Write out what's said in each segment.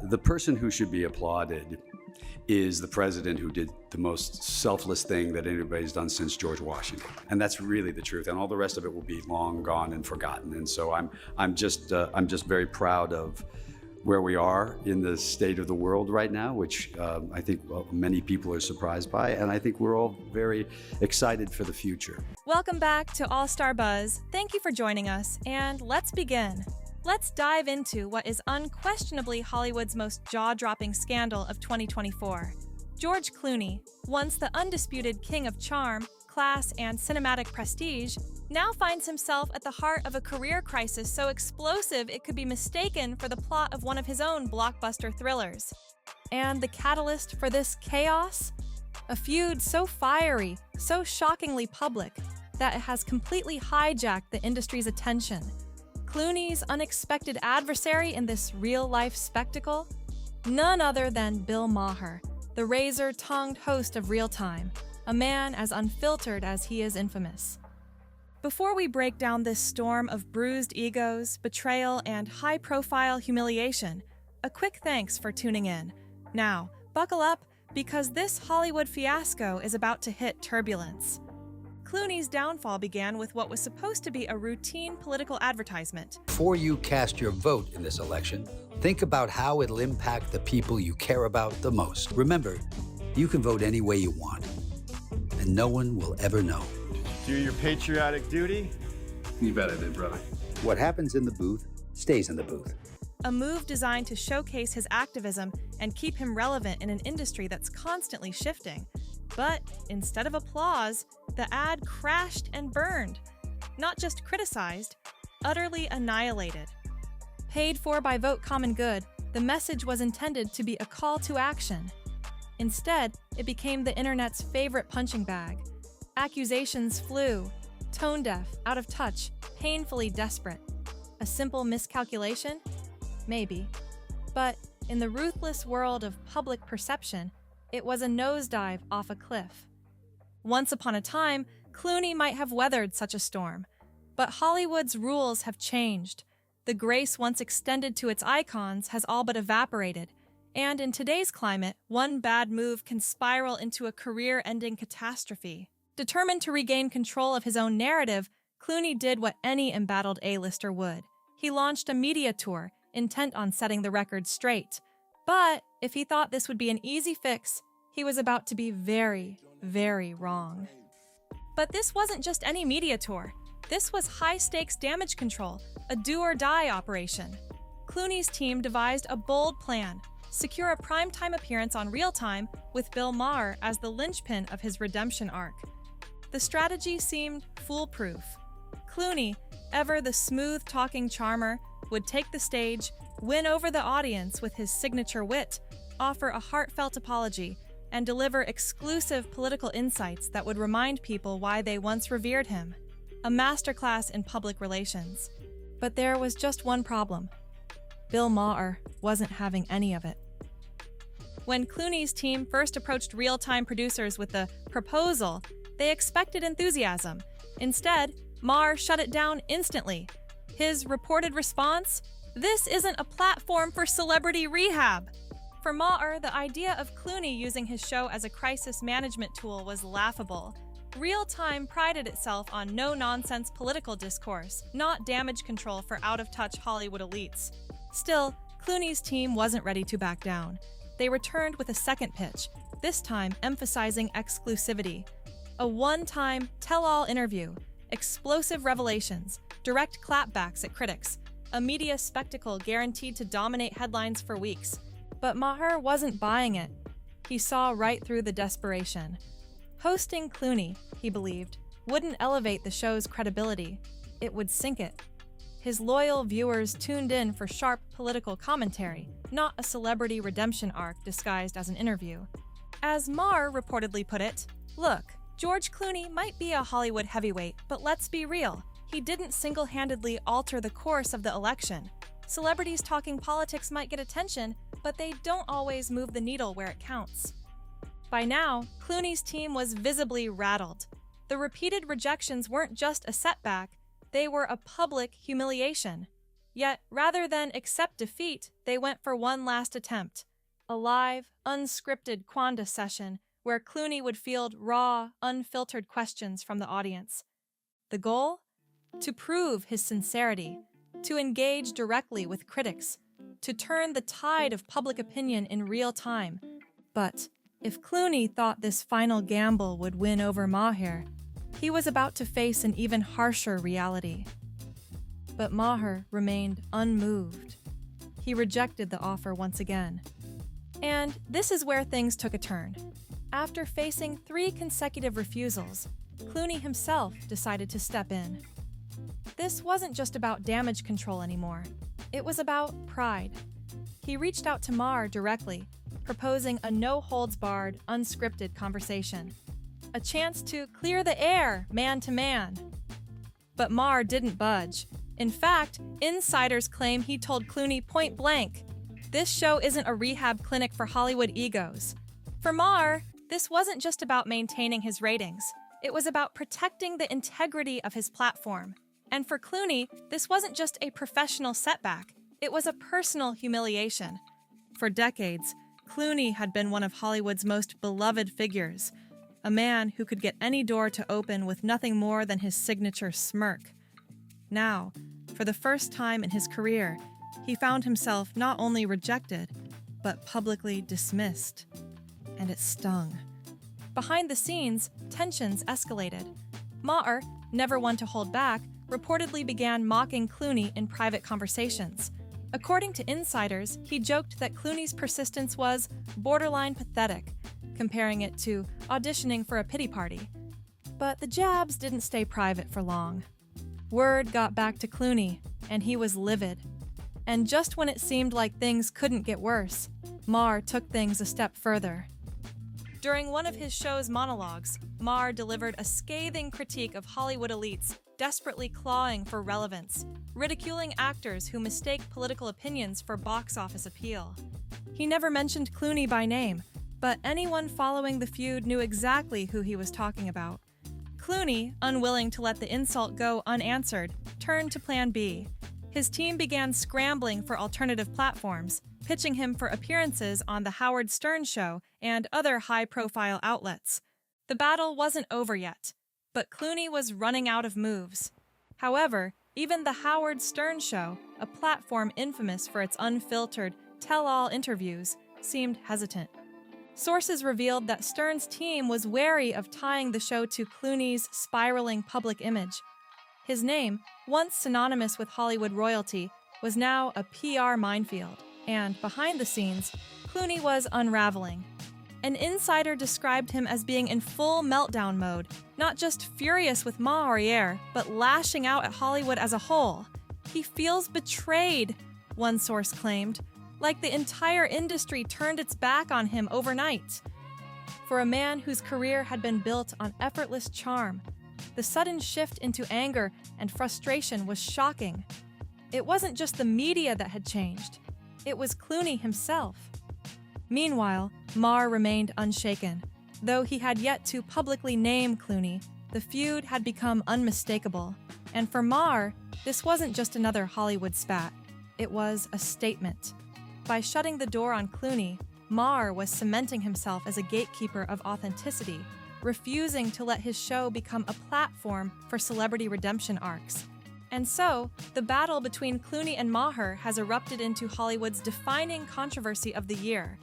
The person who should be applauded is the president who did the most selfless thing that anybody's done since George Washington. And that's really the truth. And all the rest of it will be long gone and forgotten. And so I'm just very proud of where we are in the state of the world right now, which I think many people are surprised by. And I think we're all very excited for the future. Welcome back to All Star Buzz. Thank you for joining us. And let's begin. Let's dive into what is unquestionably Hollywood's most jaw-dropping scandal of 2024. George Clooney, once the undisputed king of charm, class, and cinematic prestige, now finds himself at the heart of a career crisis so explosive it could be mistaken for the plot of one of his own blockbuster thrillers. And the catalyst for this chaos? A feud so fiery, so shockingly public, that it has completely hijacked the industry's attention. Clooney's unexpected adversary in this real-life spectacle? None other than Bill Maher, the razor-tongued host of Real Time, a man as unfiltered as he is infamous. Before we break down this storm of bruised egos, betrayal, and high-profile humiliation, a quick thanks for tuning in. Now, buckle up, because this Hollywood fiasco is about to hit turbulence. Clooney's downfall began with what was supposed to be a routine political advertisement. Before you cast your vote in this election, think about how it'll impact the people you care about the most. Remember, you can vote any way you want, and no one will ever know. Do your patriotic duty? You bet I did, brother. What happens in the booth stays in the booth. A move designed to showcase his activism and keep him relevant in an industry that's constantly shifting. But instead of applause, the ad crashed and burned. Not just criticized, utterly annihilated. Paid for by Vote Common Good, the message was intended to be a call to action. Instead, it became the internet's favorite punching bag. Accusations flew, tone deaf, out of touch, painfully desperate. A simple miscalculation? Maybe. But in the ruthless world of public perception, it was a nosedive off a cliff. Once upon a time, Clooney might have weathered such a storm. But Hollywood's rules have changed. The grace once extended to its icons has all but evaporated. And in today's climate, one bad move can spiral into a career-ending catastrophe. Determined to regain control of his own narrative, Clooney did what any embattled A-lister would. He launched a media tour, intent on setting the record straight. But if he thought this would be an easy fix, he was about to be very, very wrong. But this wasn't just any media tour. This was high-stakes damage control, a do-or-die operation. Clooney's team devised a bold plan: secure a primetime appearance on Real Time with Bill Maher as the linchpin of his redemption arc. The strategy seemed foolproof. Clooney, ever the smooth-talking charmer, would take the stage, win over the audience with his signature wit, offer a heartfelt apology, and deliver exclusive political insights that would remind people why they once revered him. A masterclass in public relations. But there was just one problem. Bill Maher wasn't having any of it. When Clooney's team first approached Real Time producers with the proposal, they expected enthusiasm. Instead, Maher shut it down instantly. His reported response? This isn't a platform for celebrity rehab. For Maher, the idea of Clooney using his show as a crisis management tool was laughable. Real Time prided itself on no-nonsense political discourse, not damage control for out-of-touch Hollywood elites. Still, Clooney's team wasn't ready to back down. They returned with a second pitch, this time emphasizing exclusivity. A one-time, tell-all interview, explosive revelations, direct clapbacks at critics, a media spectacle guaranteed to dominate headlines for weeks. But Maher wasn't buying it. He saw right through the desperation. Hosting Clooney, he believed, wouldn't elevate the show's credibility. It would sink it. His loyal viewers tuned in for sharp political commentary, not a celebrity redemption arc disguised as an interview. As Maher reportedly put it, "Look, George Clooney might be a Hollywood heavyweight, but let's be real. He didn't single-handedly alter the course of the election. Celebrities talking politics might get attention, but they don't always move the needle where it counts." By now, Clooney's team was visibly rattled. The repeated rejections weren't just a setback, they were a public humiliation. Yet, rather than accept defeat, they went for one last attempt. A live, unscripted Quanda session where Clooney would field raw, unfiltered questions from the audience. The goal? To prove his sincerity, to engage directly with critics, to turn the tide of public opinion in real time. But if Clooney thought this final gamble would win over Maher, he was about to face an even harsher reality. But Maher remained unmoved. He rejected the offer once again. And this is where things took a turn. After facing 3 consecutive refusals, Clooney himself decided to step in. This wasn't just about damage control anymore. It was about pride. He reached out to Maher directly, proposing a no-holds-barred, unscripted conversation. A chance to clear the air, man to man. But Maher didn't budge. In fact, insiders claim he told Clooney point blank, "This show isn't a rehab clinic for Hollywood egos." For Maher, this wasn't just about maintaining his ratings. It was about protecting the integrity of his platform. And for Clooney, this wasn't just a professional setback. It was a personal humiliation. For decades, Clooney had been one of Hollywood's most beloved figures, a man who could get any door to open with nothing more than his signature smirk. Now, for the first time in his career, he found himself not only rejected, but publicly dismissed. And it stung. Behind the scenes, tensions escalated. Maher, never one to hold back, reportedly began mocking Clooney in private conversations. According to insiders, he joked that Clooney's persistence was borderline pathetic, comparing it to auditioning for a pity party. But the jabs didn't stay private for long. Word got back to Clooney, and he was livid. And just when it seemed like things couldn't get worse, Maher took things a step further. During one of his show's monologues, Maher delivered a scathing critique of Hollywood elites desperately clawing for relevance, ridiculing actors who mistake political opinions for box office appeal. He never mentioned Clooney by name, but anyone following the feud knew exactly who he was talking about. Clooney, unwilling to let the insult go unanswered, turned to Plan B. His team began scrambling for alternative platforms, pitching him for appearances on The Howard Stern Show and other high-profile outlets. The battle wasn't over yet, but Clooney was running out of moves. However, even The Howard Stern Show, a platform infamous for its unfiltered, tell-all interviews, seemed hesitant. Sources revealed that Stern's team was wary of tying the show to Clooney's spiraling public image. His name, once synonymous with Hollywood royalty, was now a PR minefield, and behind the scenes, Clooney was unraveling. An insider described him as being in full meltdown mode, not just furious with Maher, but lashing out at Hollywood as a whole. He feels betrayed, one source claimed, like the entire industry turned its back on him overnight. For a man whose career had been built on effortless charm, the sudden shift into anger and frustration was shocking. It wasn't just the media that had changed. It was Clooney himself. Meanwhile, Maher remained unshaken. Though he had yet to publicly name Clooney, the feud had become unmistakable. And for Maher, this wasn't just another Hollywood spat. It was a statement. By shutting the door on Clooney, Maher was cementing himself as a gatekeeper of authenticity, refusing to let his show become a platform for celebrity redemption arcs. And so, the battle between Clooney and Maher has erupted into Hollywood's defining controversy of the year.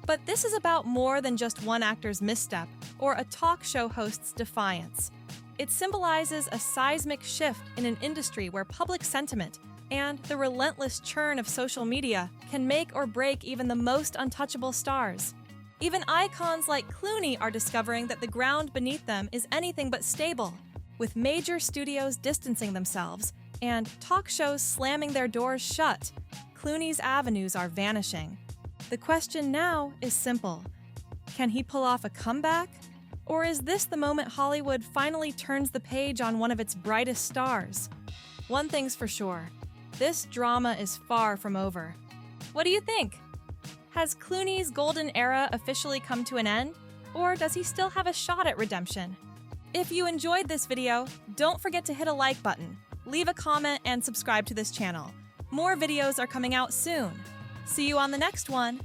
But this is about more than just one actor's misstep or a talk show host's defiance. It symbolizes a seismic shift in an industry where public sentiment and the relentless churn of social media can make or break even the most untouchable stars. Even icons like Clooney are discovering that the ground beneath them is anything but stable, with major studios distancing themselves and talk shows slamming their doors shut. Clooney's avenues are vanishing. The question now is simple. Can he pull off a comeback? Or is this the moment Hollywood finally turns the page on one of its brightest stars? One thing's for sure. This drama is far from over. What do you think? Has Clooney's golden era officially come to an end? Or does he still have a shot at redemption? If you enjoyed this video, don't forget to hit a like button, leave a comment, and subscribe to this channel. More videos are coming out soon. See you on the next one.